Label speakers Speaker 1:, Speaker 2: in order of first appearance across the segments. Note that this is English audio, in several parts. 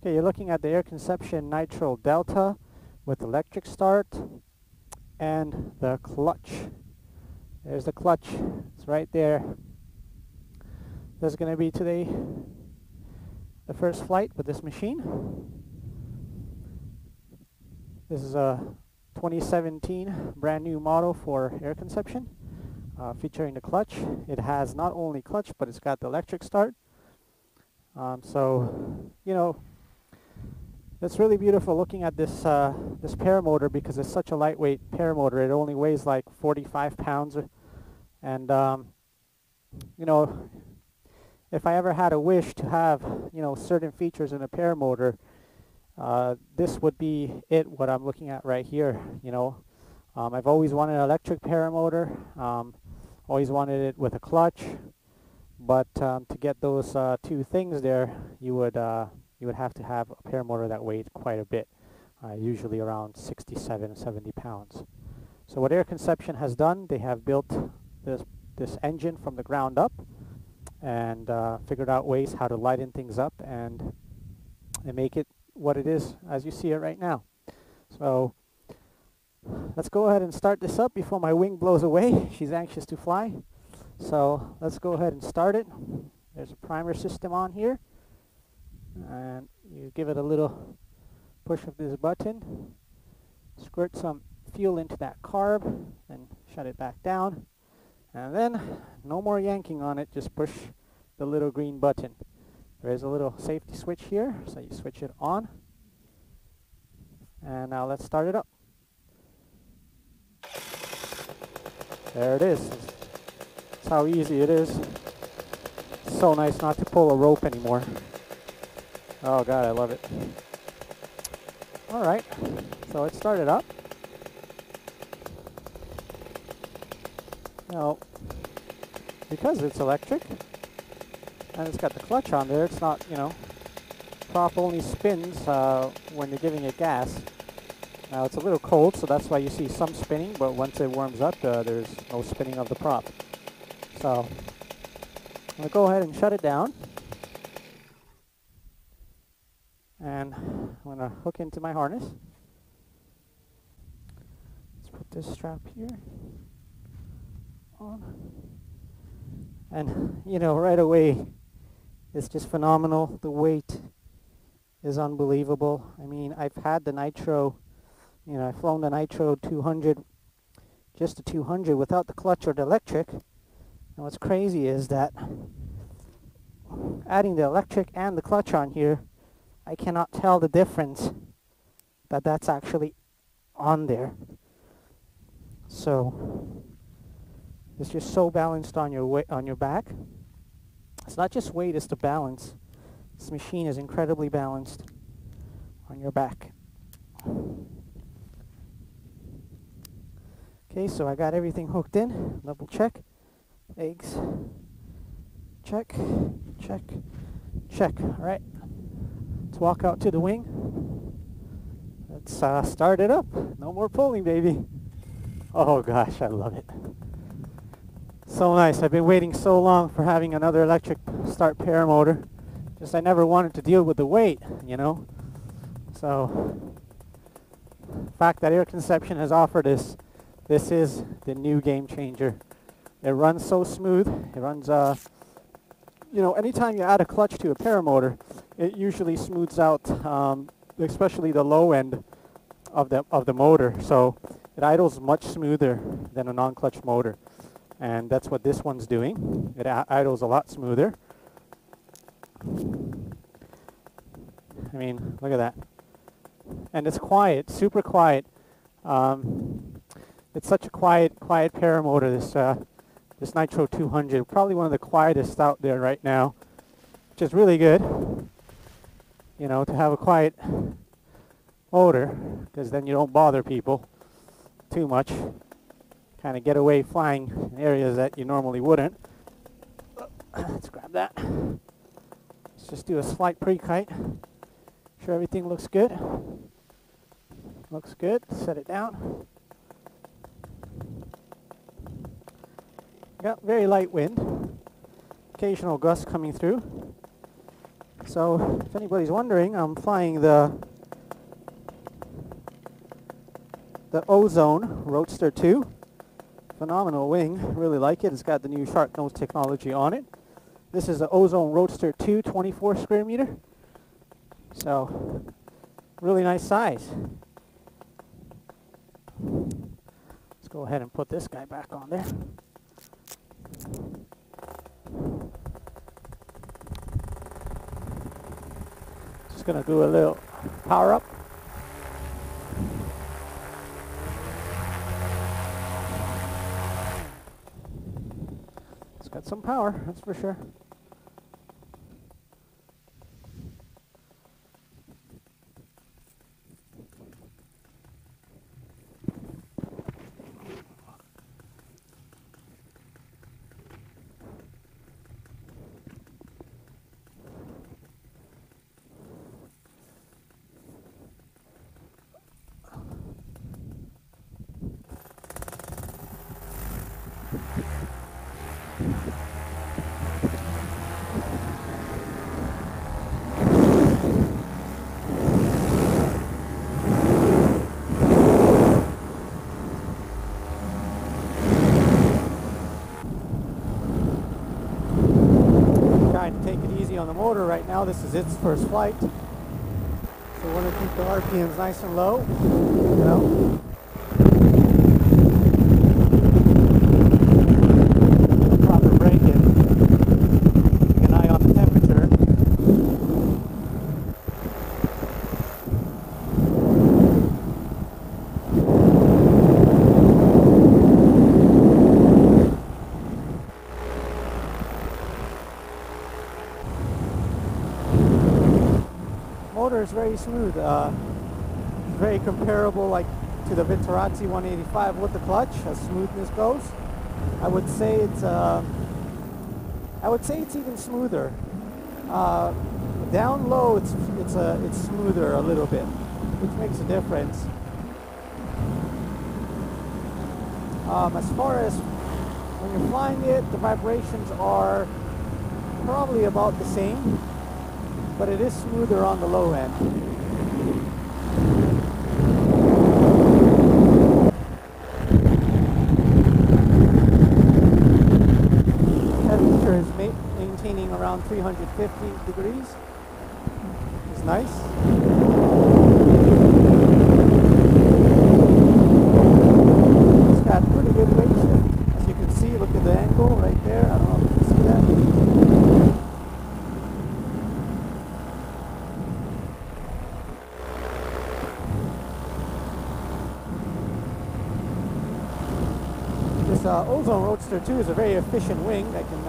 Speaker 1: Okay, you're looking at the Air Conception Nitro Delta with electric start and the clutch. There's the clutch. It's right there. This is going to be today the first flight with this machine. This is a 2017 brand new model for Air Conception, featuring the clutch. It has not only clutch, but it's got the electric start. So, you know, it's really beautiful looking at this this paramotor because it's such a lightweight paramotor. It only weighs like 45 pounds, and you know, if I ever had a wish to have, you know, certain features in a paramotor, this would be it. What I'm looking at right here, you know, I've always wanted an electric paramotor. Always wanted it with a clutch, but to get those two things there, you would have to have a paramotor that weighed quite a bit, usually around 67, 70 pounds. So what Air Conception has done, they have built this engine from the ground up and figured out ways how to lighten things up and make it what it is as you see it right now. So let's go ahead and start this up before my wing blows away. She's anxious to fly. So let's go ahead and start it. There's a primer system on here. And you give it a little push of this button, squirt some fuel into that carb, and shut it back down. And then no more yanking on it, just push the little green button. There is a little safety switch here, so you switch it on. And now let's start it up. There it is. That's how easy it is. It's so nice not to pull a rope anymore. Oh God, I love it. Alright, so it started up. Now, because it's electric, and it's got the clutch on there, it's not, you know, prop only spins when you're giving it gas. Now it's a little cold, so that's why you see some spinning, but once it warms up, there's no spinning of the prop. So, I'm going to go ahead and shut it down. And I'm going to hook into my harness. Let's put this strap here on. And, you know, right away, it's just phenomenal. The weight is unbelievable. I mean, I've had the Nitro, you know, I've flown the Nitro 200, just the 200 without the clutch or the electric. And what's crazy is that adding the electric and the clutch on here, I cannot tell the difference that's actually on there. So it's just so balanced on your on your back. It's not just weight, it's the balance. This machine is incredibly balanced on your back. Okay, so I got everything hooked in. Level check. Legs. Check. Check. Check. All right. Let's walk out to the wing. Let's start it up. No more pulling, baby. Oh gosh, I love it. So nice. I've been waiting so long for having another electric start paramotor. Just I never wanted to deal with the weight, you know. So the fact that Air Conception has offered this is the new game changer. It runs so smooth. It runs, you know, anytime you add a clutch to a paramotor, it usually smooths out, especially the low end of the motor. So it idles much smoother than a non-clutch motor, and that's what this one's doing. It idles a lot smoother. I mean, look at that, and it's quiet, super quiet. It's such a quiet paramotor. This Nitro 200, probably one of the quietest out there right now, which is really good. You know, to have a quiet motor, because then you don't bother people too much. Kind of get away flying in areas that you normally wouldn't. Let's grab that. Let's just do a slight pre-kite. Sure everything looks good. Looks good. Set it down. Got very light wind. Occasional gusts coming through. So if anybody's wondering, I'm flying the Ozone Roadster 2. Phenomenal wing, really like it. It's got the new shark nose technology on it. This is the Ozone Roadster 2, 24 square meter. So really nice size. Let's go ahead and put this guy back on there. Just gonna do a little power up. It's got some power, that's for sure. Trying to take it easy on the motor right now. This is its first flight. So we want to keep the RPMs nice and low. You know. Proper braking. Keeping an eye on the temperature. Motor is very smooth, very comparable like to the Viterazzi 185 with the clutch as smoothness goes. I would say it's even smoother. Down low it's smoother a little bit, which makes a difference. As far as when you're flying it, the vibrations are probably about the same, but it is smoother on the low end. Temperature is maintaining around 350 degrees. It's nice. It's got pretty good weight shift. As you can see, look at the angle right there. I don't know if you can see that. Ozone Roadster 2 is a very efficient wing. I can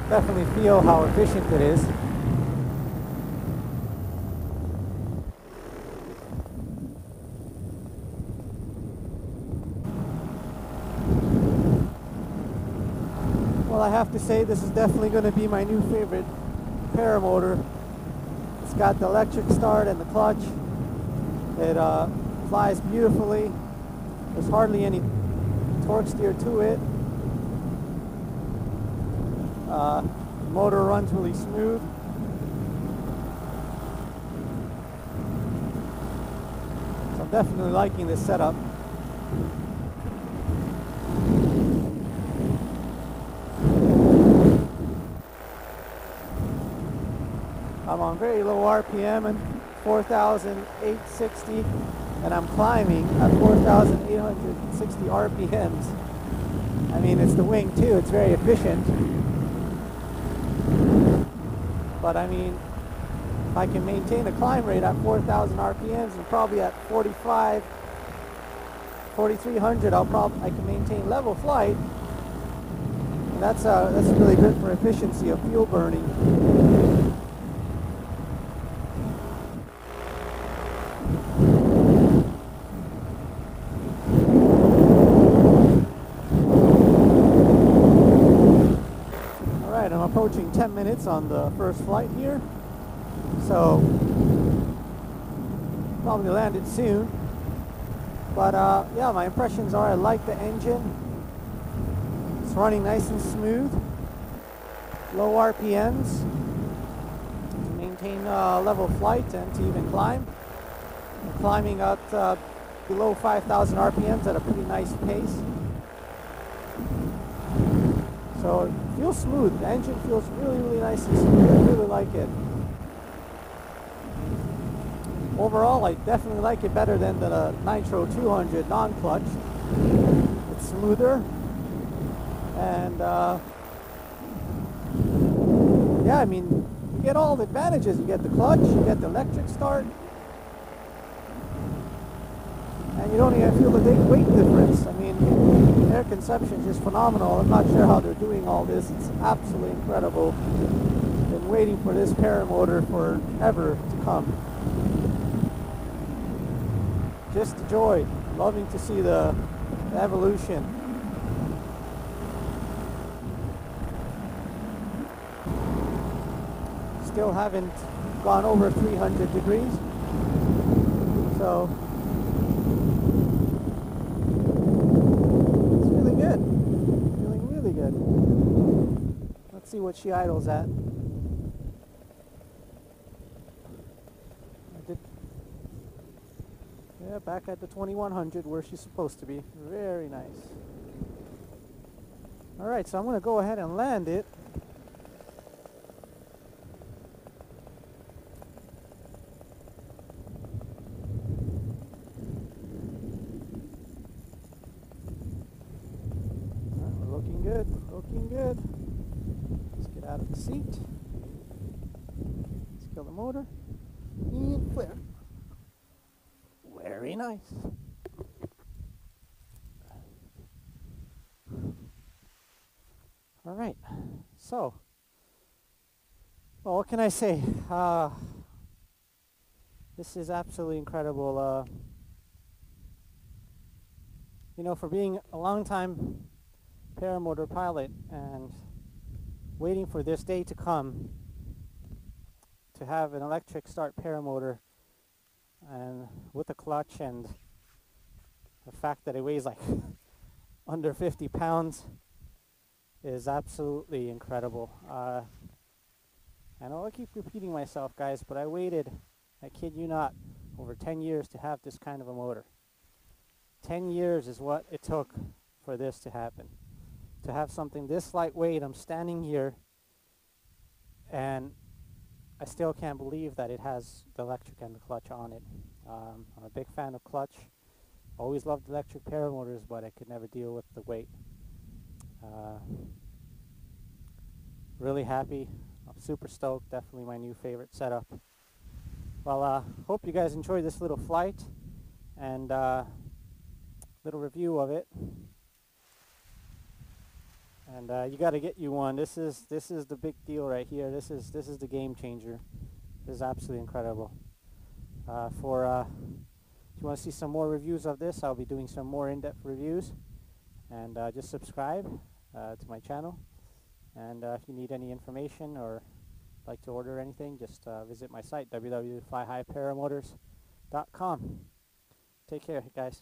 Speaker 1: definitely feel how efficient it is. Well, I have to say this is definitely going to be my new favorite paramotor. It's got the electric start and the clutch. It flies beautifully. There's hardly any torque steer to it. Motor runs really smooth. So I'm definitely liking this setup. I'm on very low RPM and 4,860. And I'm climbing at 4,860 RPMs. I mean, it's the wing too, it's very efficient. But I mean, if I can maintain a climb rate at 4,000 RPMs and probably at 4,300, I can maintain level flight. And that's really good for efficiency of fuel burning. I'm approaching 10 minutes on the first flight here, so probably land it soon. But yeah, my impressions are I like the engine. It's running nice and smooth, low RPMs. maintain level flight and to even climb. I'm climbing at below 5,000 RPMs at a pretty nice pace. So it feels smooth. The engine feels really, really nice and smooth. I really like it. Overall, I definitely like it better than the Nitro 200 non-clutch. It's smoother. And yeah, I mean, you get all the advantages. You get the clutch, you get the electric start, and you don't even feel the big weight difference. I mean, Air Conception is just phenomenal. I'm not sure how they're doing all this. It's absolutely incredible. Been waiting for this paramotor forever to come. Just a joy. Loving to see the evolution. Still haven't gone over 300 degrees. So it's really good. Feeling really good. Let's see what she idles at. Yeah, back at the 2100 where she's supposed to be. Very nice. Alright, so I'm going to go ahead and land it. Alright, we're looking good. Looking good. Let's get out of the seat. Let's kill the motor. And flare. Very nice. All right. So, well, what can I say? This is absolutely incredible. You know, for being a long-time paramotor pilot and waiting for this day to come to have an electric start paramotor and with a clutch, and the fact that it weighs like under 50 pounds is absolutely incredible. I know I keep repeating myself, guys, but I waited, I kid you not, over 10 years to have this kind of a motor. 10 years is what it took for this to happen. To have something this lightweight. I'm standing here and I still can't believe that it has the electric and the clutch on it. I'm a big fan of clutch. Always loved electric paramotors, but I could never deal with the weight. Really happy. I'm super stoked. Definitely my new favorite setup. Well, hope you guys enjoyed this little flight and little review of it. And you got to get you one. This is the big deal right here. This is the game changer. This is absolutely incredible. If you want to see some more reviews of this, I'll be doing some more in-depth reviews. And just subscribe to my channel. And if you need any information or like to order anything, just visit my site, www.flyhighparamotors.com. Take care, guys.